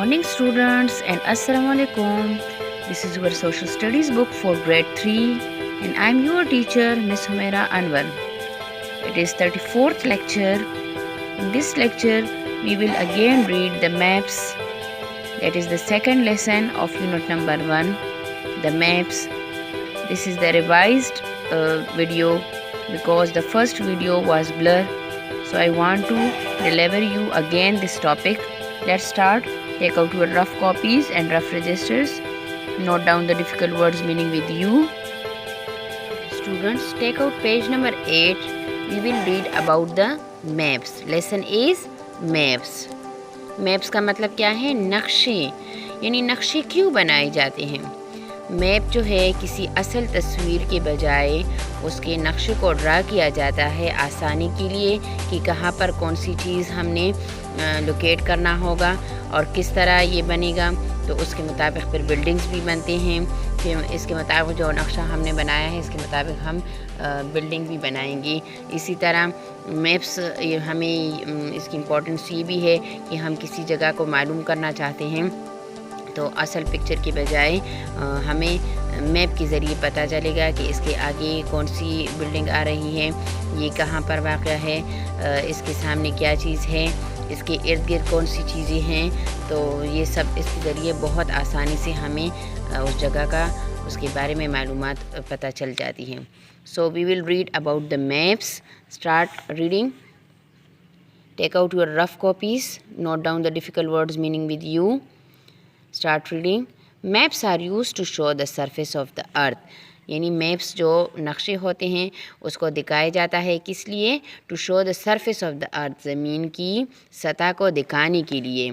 morning students and Assalamu alaikum. This is your social studies book for grade 3 and I am your teacher Miss Humaira Anwar. It is 34th lecture. In this lecture we will again read the maps. That is the second lesson of unit number 1, the maps. This is the revised video because the first video was blur. So I want to deliver you again this topic. Let's start. Take out your rough copies and rough registers. Note down the difficult words meaning with you. Students, take out page number 8. We will read about the maps. Lesson is maps. Maps का मतलब क्या है? नक्शे. यानी नक्शे क्यों बनाए जाते हैं? मैप जो है किसी असल तस्वीर के बजाय उसके नक्शे को ड्रा किया जाता है आसानी के लिए कि कहाँ पर कौन सी चीज़ हमने लोकेट करना होगा और किस तरह ये बनेगा। तो उसके मुताबिक फिर बिल्डिंग्स भी बनते हैं। फिर इसके मुताबिक जो नक्शा हमने बनाया है इसके मुताबिक हम बिल्डिंग भी बनाएंगे। इसी तरह मैप्स हमें इसकी इम्पोर्टेंस ये भी है कि हम किसी जगह को मालूम करना चाहते हैं तो असल पिक्चर के बजाय हमें मैप के ज़रिए पता चलेगा कि इसके आगे कौन सी बिल्डिंग आ रही है, ये कहाँ पर वाक़या है, इसके सामने क्या चीज़ है, इसके इर्द गिर्द कौन सी चीज़ें हैं। तो ये सब इसके ज़रिए बहुत आसानी से हमें उस जगह का उसके बारे में मालूमात पता चल जाती हैं। So we will read about the maps. Start reading. Take out your rough copies, note down the difficult words meaning with you. Start reading. Maps are used to show the surface of the earth. यानी maps जो नक्शे होते हैं उसको दिखाया जाता है किस लिए? To show the surface of the earth, ज़मीन की सतह को दिखाने के लिए।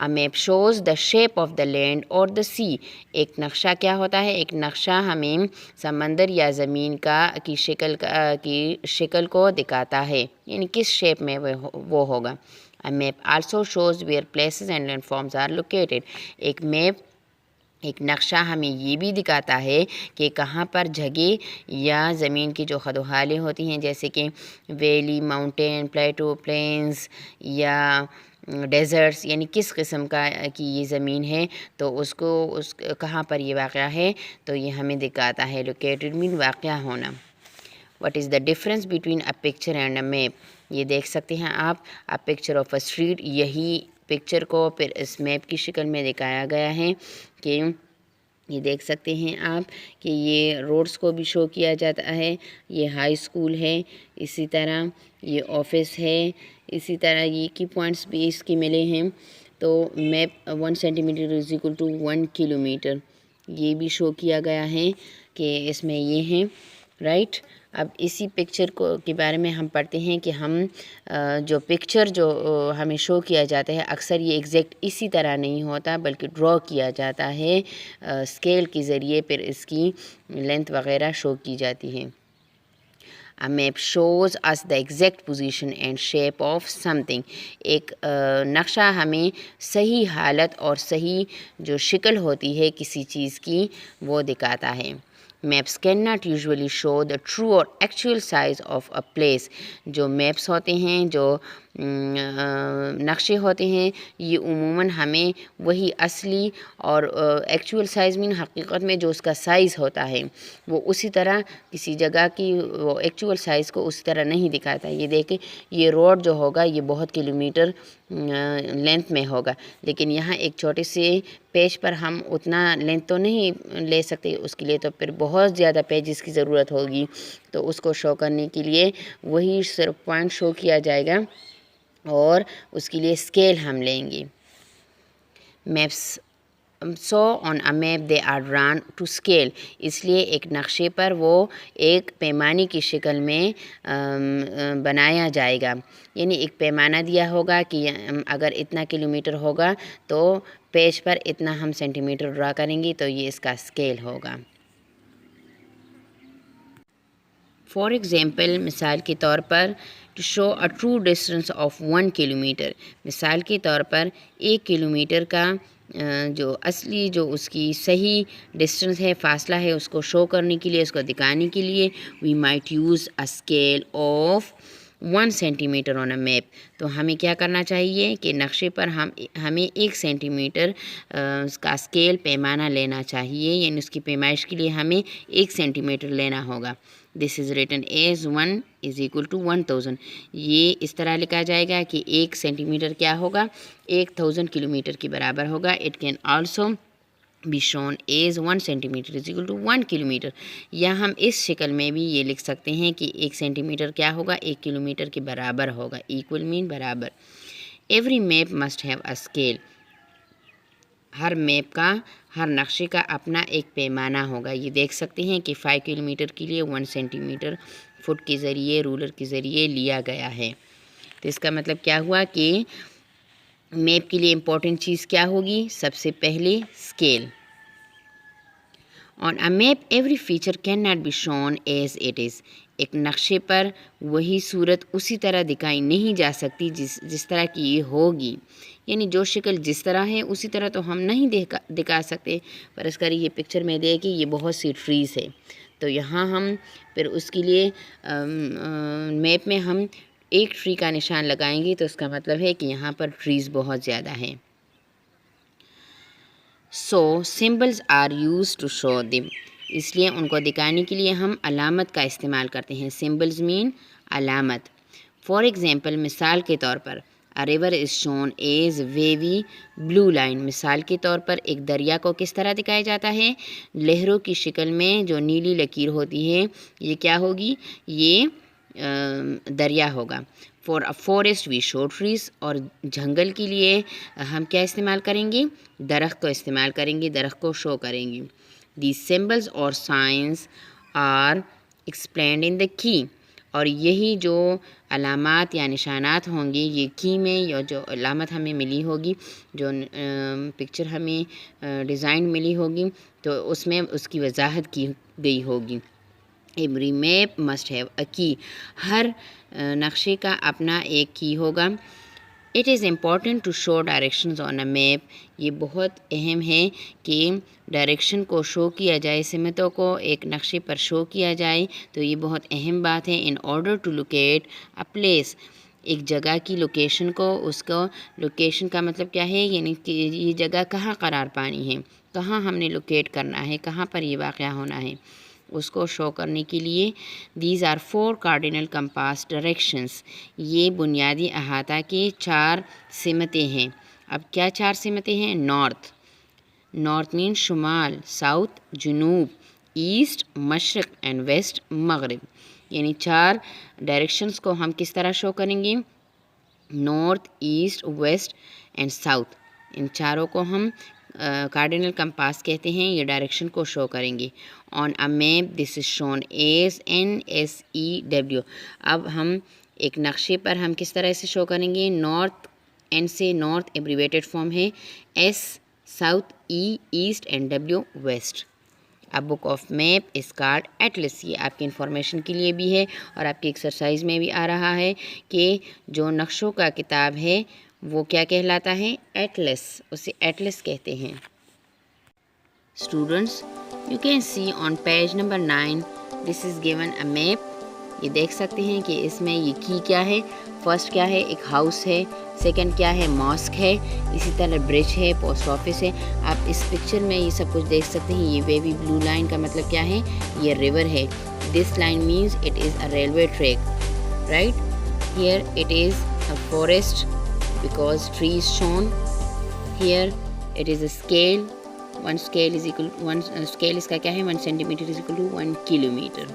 A map shows the shape of the land और द सी। एक नक्शा क्या होता है? एक नक्शा हमें समंदर या ज़मीन की शक्ल को दिखाता है, यानी किस शेप में वो होगा। A map also shows where places and landforms are located. एक नक्शा हमें ये भी दिखाता है कि कहाँ पर जगह या ज़मीन की जो खदोहालें होती हैं जैसे कि वैली, माउंटेन, प्लेटो, प्लेन्स या डेज़र्ट्स, यानी किस किस्म की ये ज़मीन है तो उस कहाँ पर ये वाक़या है तो ये हमें दिखाता है। लोकेटेड मीन वाक़या होना। What is the difference between a picture and a map? ये देख सकते हैं आप। a picture of a street, यही पिक्चर को फिर इस मैप की शक्ल में दिखाया गया है कि ये देख सकते हैं आप कि ये रोड्स को भी शो किया जाता है। ये हाई स्कूल है, इसी तरह ये ऑफिस है, इसी तरह ये की पॉइंट्स भी इसके मिले हैं। तो map 1 centimetre is equal to 1 kilometre ये भी शो किया गया है कि इसमें ये हैं, राइट। अब इसी पिक्चर के बारे में हम पढ़ते हैं कि हम जो पिक्चर जो हमें शो किया जाता है अक्सर ये एग्जैक्ट इसी तरह नहीं होता बल्कि ड्रॉ किया जाता है स्केल के ज़रिए, फिर इसकी लेंथ वगैरह शो की जाती है। A map shows us the exact position and shape of something. एक नक्शा हमें सही हालत और सही जो शक्ल होती है किसी चीज़ की वो दिखाता है। Maps cannot usually show the true or actual size of a place. जो मैप्स होते हैं, जो नक्शे होते हैं, ये उमूमन हमें वही असली और एक्चुअल साइज़ मीन हकीकत में जो उसका साइज़ होता है वो उसी तरह किसी जगह की वो एक्चुअल साइज़ को उसी तरह नहीं दिखाता है। ये देखें, ये रोड जो होगा ये बहुत किलोमीटर लेंथ में होगा, लेकिन यहाँ एक छोटे से पेज पर हम उतना लेंथ तो नहीं ले सकते, उसके लिए तो फिर बहुत ज़्यादा पेजेस की ज़रूरत होगी। तो उसको शो करने के लिए वही सिर्फ पॉइंट शो किया जाएगा और उसके लिए स्केल हम लेंगे। Maps so on a map they are drawn to scale, इसलिए एक नक्शे पर वो एक पैमाने की शक्ल में बनाया जाएगा। यानी एक पैमाना दिया होगा कि अगर इतना किलोमीटर होगा तो पेज पर इतना हम सेंटीमीटर ड्रा करेंगे तो ये इसका स्केल होगा। फॉर एग्ज़ाम्पल, मिसाल के तौर पर, to show a true distance of 1 kilometre, मिसाल के तौर पर 1 किलोमीटर का जो असली जो उसकी सही डिस्टेंस है, फ़ासला है, उसको शो करने के लिए, उसको दिखाने के लिए we might use a scale of 1 centimetre on a map. तो हमें क्या करना चाहिए कि नक्शे पर हमें 1 सेंटीमीटर का स्केल पैमाना लेना चाहिए, यानी उसकी पैमाइश के लिए हमें 1 सेंटीमीटर लेना होगा। This is written as 1 is equal to 1000। ये इस तरह लिखा जाएगा कि 1 सेंटीमीटर क्या होगा, 1000 किलोमीटर के बराबर होगा। It can also be shown as 1 centimetre is equal to 1 kilometre. या हम इस शक्ल में भी ये लिख सकते हैं कि 1 सेंटीमीटर क्या होगा, 1 किलोमीटर के बराबर होगा। इक्वल मीन बराबर। Every map must have a scale. Her map का, हर नक्शे का अपना एक पैमाना होगा। ये देख सकते हैं कि 5 किलोमीटर के लिए 1 सेंटीमीटर फुट के ज़रिए, रूलर के ज़रिए लिया गया है। तो इसका मतलब क्या हुआ कि मैप के लिए इम्पोर्टेंट चीज़ क्या होगी, सबसे पहले scale. On a map every feature can not be shown as it is. एक नक्शे पर वही सूरत उसी तरह दिखाई नहीं जा सकती जिस तरह की ये होगी, यानी जो शक्ल जिस तरह है उसी तरह तो हम नहीं दिखा सकते। पर इसका ये पिक्चर में देखिए, ये बहुत सी ट्रीज़ है, तो यहाँ हम फिर उसके लिए मैप में हम एक ट्री का निशान लगाएंगे, तो इसका मतलब है कि यहाँ पर ट्रीज़ बहुत ज़्यादा हैं। So symbols are use to show them. इसलिए उनको दिखाने के लिए हम अलामत का इस्तेमाल करते हैं। सिम्बल्स मीन अलामत। फॉर एग्ज़ाम्पल, मिसाल के तौर पर a river is shown as wavy blue line. मिसाल के तौर पर एक दरिया को किस तरह दिखाया जाता है, लहरों की शक्ल में जो नीली लकीर होती है, ये क्या होगी, ये दरिया होगा। For a forest we show trees. और जंगल के लिए हम क्या इस्तेमाल करेंगे, दरख्त को इस्तेमाल करेंगे, दरख्त को शो करेंगे। दीज सिम्बल्स और signs are explained in the key. और यही जो अलामात या निशानात होंगे, ये की में या जो अलामत हमें मिली होगी, जो पिक्चर हमें डिज़ाइन मिली होगी, तो उसमें उसकी वजाहत की गई होगी। Every map must have a key. हर नक्शे का अपना एक की होगा। It is important to show directions on a map. ये बहुत अहम है कि डायरेक्शन को शो किया जाए, सिमतों को एक नक्शे पर शो किया जाए, तो ये बहुत अहम बात है। In order to locate a place, एक जगह की लोकेशन को, उसको लोकेशन का मतलब क्या है, यानी कि ये जगह कहाँ करार पानी है, कहाँ हमने लोकेट करना है, कहाँ पर ये वाक़या होना है, उसको शो करने के लिए these are 4 cardinal compass directions. ये बुनियादी अहाता के 4 सिमतें हैं। अब क्या 4 सिमतें हैं, नॉर्थ मीन शुमाल, साउथ जनूब, ईस्ट मशरक़ एंड वेस्ट मगरिब। यानी 4 डायरेक्शंस को हम किस तरह शो करेंगे, north, east, west and south. इन चारों को हम कार्डिनल कंपास कहते हैं, ये डायरेक्शन को शो करेंगे। On a map this is shown as NSEW। अब हम एक नक्शे पर हम किस तरह से शो करेंगे, नॉर्थ, N से नॉर्थ एब्रीवेटेड फॉर्म है, S south, E east and W west. A book of map is called atlas. ये आपकी इन्फॉर्मेशन के लिए भी है और आपकी एक्सरसाइज में भी आ रहा है कि जो नक्शों का किताब है वो क्या कहलाता है, एटलस, उसे एटलस कहते हैं। Students, you can see on page number 9 this is given a map. ये देख सकते हैं कि इसमें ये की क्या है। फर्स्ट क्या है, एक हाउस है, सेकंड क्या है, मॉस्क है, इसी तरह ब्रिज है, पोस्ट ऑफिस है। आप इस पिक्चर में ये सब कुछ देख सकते हैं। ये वेवी ब्लू लाइन का मतलब क्या है, ये रिवर है। This line means it is a railway track, right. Here it is a forest because tree is shown. Here it is a scale. One scale is equal, one scale इसका क्या है, 1 centimeter is equal to 1 kilometer.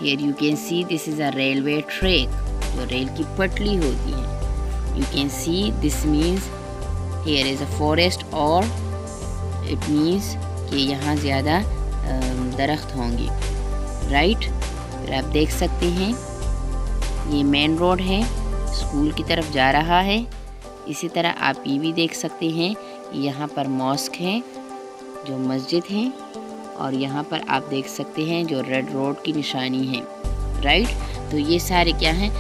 Here you can see this is a railway track, जो rail की पटरी होती है। You can see this means here is a forest, और it means कि यहाँ ज़्यादा दरख्त होंगे, right? फिर आप देख सकते हैं ये मेन रोड है, स्कूल की तरफ जा रहा है। इसी तरह आप ये भी देख सकते हैं यहाँ पर मॉस्क है, जो मस्जिद है, और यहाँ पर आप देख सकते हैं जो रेड रोड की निशानी है, राइट। तो ये सारे क्या हैं।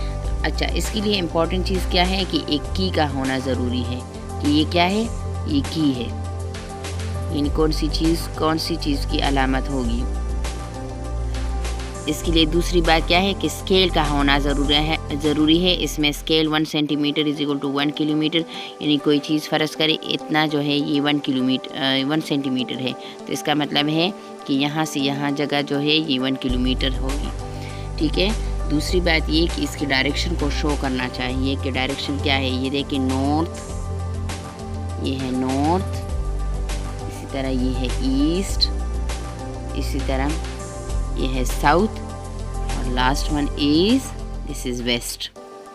अच्छा, इसके लिए इम्पोर्टेंट चीज़ क्या है कि एक की का होना ज़रूरी है, कि ये क्या है, ये की है, यानी कौन सी चीज़ की अलामत होगी। اس کے لیے دوسری بات کیا ہے کہ اسکیل کا ہونا ضروری ہے. اس میں scale 1 centimetre is equal to 1 kilometre, یعنی کوئی چیز فرض کرے اتنا جو ہے یہ 1 سینٹی میٹر ہے، تو اس کا مطلب ہے کہ یہاں سے یہاں جگہ جو ہے یہ 1 کلو میٹر ہوگی. ٹھیک ہے. دوسری بات یہ کہ اس کی ڈائریکشن کو شو کرنا چاہیے کہ ڈائریکشن کیا ہے. یہ دیکھیں نارتھ، یہ ہے نارتھ، اسی طرح یہ ہے ایسٹ، اسی طرح یہ ہے ساؤتھ، اور last one is this is west.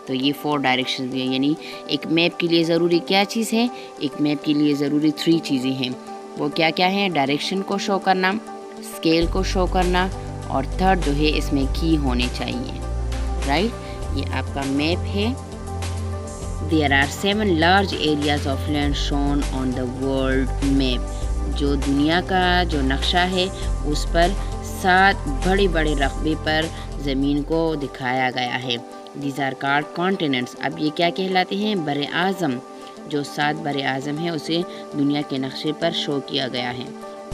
تو یہ 4 ڈائریکشن بھی ہیں. یعنی ایک میپ کے لیے ضروری کیا چیز ہے؟ ایک میپ کے لیے ضروری 3 چیزیں ہیں. وہ کیا کیا ہیں؟ ڈائریکشن کو شو کرنا، اسکیل کو شو کرنا، اور تھرڈ جو ہے اس میں کی ہونے چاہیے. رائٹ. یہ آپ کا میپ ہے. There are 7 large areas of land shown on the world map. جو دنیا کا جو نقشہ ہے اس پر 7 بڑے بڑے رقبے پر زمین کو دکھایا گیا ہے. These are called continents. اب یہ کیا کہلاتے ہیں؟ بر اعظم. جو 7 بر اعظم ہیں اسے دنیا کے نقشے پر شو کیا گیا ہے.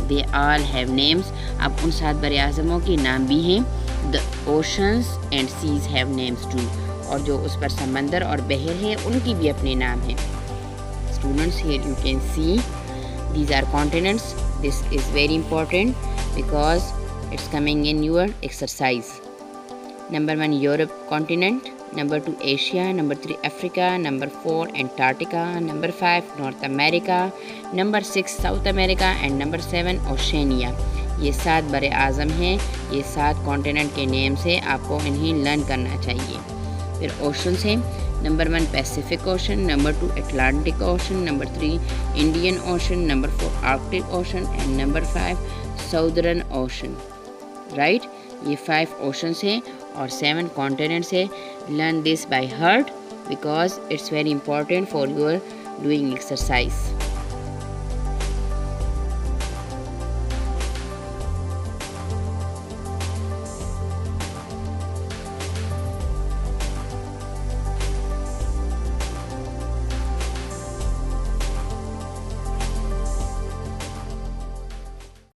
They all have names. اب ان 7 بر اعظموں کے نام بھی ہیں. The oceans and seas have names too. اور جو اس پر سمندر اور بحر ہے ان کی بھی اپنے نام ہیں. Students, here you can see these are continents. This is very important because it's coming in your exercise. Number 1 Europe continent, number 2 Asia, number 3 Africa, number 4 Antarctica, number 5 North America, number 6 South America and number 7 Oceania. یہ 7 بر اعظم ہیں. یہ 7 continent کے names ہیں. آپ کو انہیں learn کرنا چاہیے. پھر اوشنس ہیں. Number 1 Pacific ocean, number 2 Atlantic ocean, number 3 Indian ocean, number 4 Arctic ocean and number 5 southern ocean. Right. یہ 5 اوشنس ہیں اور 7 کانٹیننٹس ہیں. Learn this by heart because it's very important for your doing exercise.